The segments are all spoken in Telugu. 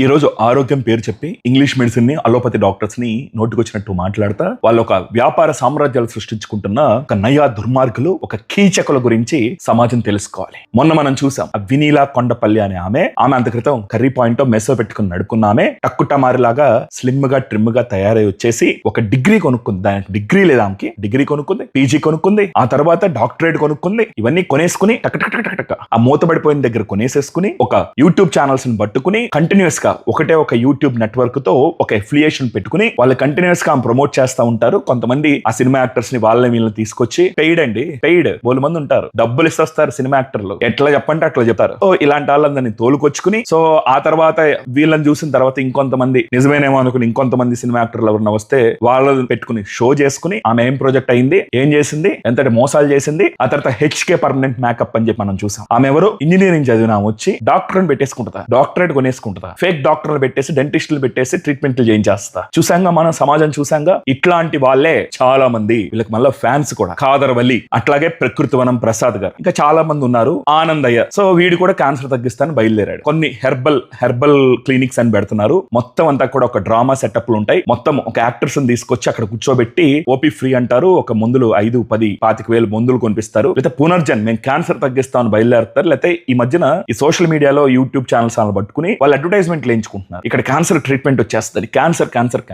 ఈ రోజు ఆరోగ్యం పేరు చెప్పి ఇంగ్లీష్ మెడిసిన్ ని అలోపతి డాక్టర్స్ ని నోటుకొచ్చినట్టు మాట్లాడతా వాళ్ళు ఒక వ్యాపార సామ్రాజ్యాలు సృష్టించుకుంటున్న ఒక నయా దుర్మార్గులు, ఒక కీచకుల గురించి సమాజం తెలుసుకోవాలి. మొన్న మనం చూసాం వినీలా కొండపల్లి అనే ఆమె అంత క్రితం కర్రీ పాయింట్ మెస్సో పెట్టుకుని నడుకున్న ఆమె టక్కుటమారిలాగా స్లిమ్ గా ట్రిమ్ గా తయారై వచ్చేసి ఒక డిగ్రీ కొనుక్కుంది. దానికి డిగ్రీ లేదా ఆమెకి డిగ్రీ కొనుక్కుంది, పీజీ కొనుక్కుంది, ఆ తర్వాత డాక్టరేట్ కొనుక్కుంది. ఇవన్నీ కొనేసుకుని టక్ ఆ మూతబడిపోయిన దగ్గర కొనేసేసుకుని ఒక యూట్యూబ్ ఛానల్స్ ని పట్టుకుని కంటిన్యూస్ గా ఒకటే ఒక యూట్యూబ్ నెట్వర్క్ తో ఒక ఎఫిలియేషన్ పెట్టుకుని వాళ్ళు కంటిన్యూస్ గా ప్రమోట్ చేస్తా ఉంటారు. కొంతమంది ఆ సినిమా యాక్టర్స్ ని వీళ్ళని తీసుకొచ్చి పెయిడ్ బోలు మంది ఉంటారు, డబ్బులు ఇస్తారు సినిమా యాక్టర్లు, ఎట్లా చెప్పంటే అట్లా చెప్తారు. సో ఇలాంటి వాళ్ళందరినీ తోలుకొచ్చుకుని సో ఆ తర్వాత వీళ్ళని చూసిన తర్వాత ఇంకొంతమంది నిజమేనేమో అనుకుని ఇంకొంతమంది సినిమా యాక్టర్లు ఎవరన్నా వస్తే వాళ్ళని పెట్టుకుని షో చేసుకుని ఆమె ఏం ప్రాజెక్ట్ అయింది, ఏం చేసింది, ఎంతటి మోసాలు చేసింది, ఆ తర్వాత హెచ్కే పర్మనెంట్ మేకప్ అని చెప్పి మనం చూసాం. ఆమె ఎవరు ఇంజనీరింగ్ చదివిన వచ్చి డాక్టర్ అని పెట్టేసుకుంటుందా, డాక్టరేట్ కొనేసుకుంటుందా, ఫేక్ డాక్టర్లు పెట్టేసి డెంటిస్టులు పెట్టేసి ట్రీట్మెంట్లు చేయించేస్తా. చూసాంగా మనం సమాజం చూసాంగా. ఇట్లాంటి వాళ్ళే చాలా మంది, వీళ్ళకి మళ్ళీ ఫ్యాన్స్ కూడా. ఖాదర్ వలి, అట్లాగే ప్రకృతివనం ప్రసాద్ గారు, ఇంకా చాలా మంది ఉన్నారు. ఆనందయ్య, సో వీడు కూడా క్యాన్సర్ తగ్గిస్తాను బయలుదేరాడు. కొన్ని హెర్బల్ క్లినిక్స్ అని పెడుతున్నారు. మొత్తం అంతా కూడా ఒక డ్రామా సెటప్లు ఉంటాయి. మొత్తం ఒక యాక్టర్స్ తీసుకొచ్చి అక్కడ కూర్చోబెట్టి ఓపీ ఫ్రీ అంటారు. ఒక మందులు 5, 10, 25,000 మందులు కొనిపిస్తారు. లేకపోతే పునర్జన్ మేము క్యాన్సర్ తగ్గిస్తామని బయలుదేరుతారు. లేకపోతే ఈ మధ్యన ఈ సోషల్ మీడియాలో యూట్యూబ్ ఛానల్స్ పట్టుకుని వాళ్ళు అడ్వర్టైజ్మెంట్ వేయించుకుంటున్నారు. ఇక్కడ క్యాన్సర్ ట్రీట్మెంట్ వచ్చేస్తుంది. క్యాన్సర్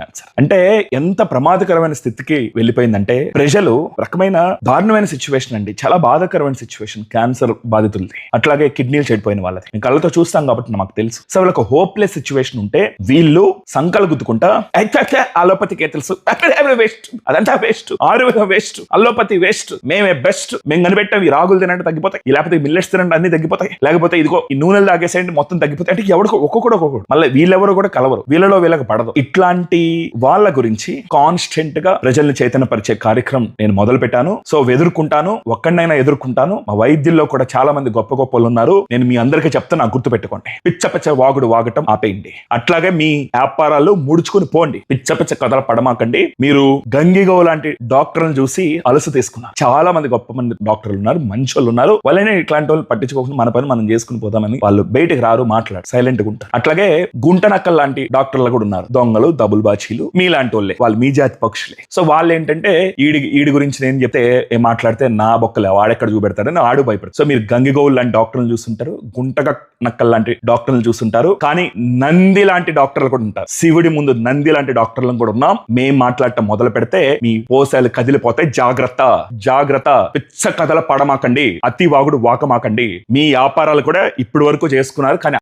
అంటే ఎంత ప్రమాదకరమైన స్థితికి వెళ్ళిపోయిందంటే ప్రజలు రకమైన దారుణమైన సిచ్యువేషన్ అండి. చాలా బాధాకరమైన సిచ్యువేషన్ క్యాన్సర్ బాధితులది, అట్లాగే కిడ్నీలు చెడిపోయిన వాళ్ళది. మేము కళ్ళతో చూస్తాం కాబట్టి మాకు తెలుసు. సో వీళ్ళకి హోప్లెస్ సిచ్యువేషన్ ఉంటే వీళ్ళు సంకలు గుద్దుకుంటా అలోపతికే తెలుసు, వేస్ట్, అదంతా వేస్ట్, ఆయుర్వేదం వేస్ట్, అలోపతి వేస్ట్, మేమే బెస్ట్, మేము కనిపెట్టాం. ఈ రాగులు తినంటే తగ్గిపోతాయి, లేకపోతే మిల్లెట్స్ తినంటే అన్ని తగ్గిపోతాయి, లేకపోతే ఇదిగో ఈ నూనెలు తాగేసేయండి మొత్తం తగ్గిపోతాయి. అంటే ఎవరికి ఒక్కొక్కడు మళ్ళీ వీళ్ళెవరు కూడా కలవరు, వీళ్ళలో వీళ్ళకి పడదు. ఇట్లాంటి వాళ్ళ గురించి కాన్స్టెంట్ గా ప్రజల్ని చైతన్యపరిచే కార్యక్రమం నేను మొదలు పెట్టాను. సో ఎదుర్కొంటాను, ఒక్కడినైనా ఎదుర్కొంటాను. మా వైద్యుల్లో కూడా చాలా మంది గొప్ప గొప్పలు ఉన్నారు. నేను మీ అందరికీ చెప్తా, నాకు గుర్తు పెట్టుకోండి. పిచ్చ వాగుడు వాగటం ఆపేయండి. అట్లాగే మీ వ్యాపారాలు ముడుచుకుని పోండి. పిచ్చ కథలు పడమాకండి. మీరు గంగిగో లాంటి డాక్టర్లను చూసి అలసు తీసుకున్నారు. చాలా మంది గొప్ప మంది డాక్టర్లు ఉన్నారు, మంచి వాళ్ళు ఉన్నారు. వాళ్ళనే ఇట్లాంటి వాళ్ళు పట్టించుకోకుండా మన పని మనం చేసుకుని పోదామని వాళ్ళు బయటకు రారు, మాట్లాడు, సైలెంట్ గా ఉంటారు. అట్లాగే గుంటనక్కల్ లాంటి డాక్టర్లు కూడా ఉన్నారు, దొంగలు, డబుల్ బాచీలు, మీలాంటి వాళ్ళే, వాళ్ళు మీ జాతి పక్షులే. సో వాళ్ళు ఏంటంటే ఈడి గురించి నేను చెప్తే ఏం మాట్లాడితే నా బొక్కలే, వాడెక్కడ చూపెడతాడని ఆడు భయపడతారు. సో మీరు గంగిగోవులు లాంటి డాక్టర్లు చూస్తుంటారు, నక్కల్ లాంటి డాక్టర్లు చూస్తుంటారు, కానీ నంది లాంటి డాక్టర్లు కూడా ఉంటారు. శివుడి ముందు నంది లాంటి డాక్టర్లను కూడా ఉన్నాం. మేం మాట్లాడటం మొదలు పెడితే మీ పోసాలు కదిలిపోతాయి. జాగ్రత్త. పిచ్చ కథల పడమాకండి, అతి వాగుడు వాకమాకండి. మీ వ్యాపారాలు కూడా ఇప్పటి వరకు చేసుకున్నారు, కానీ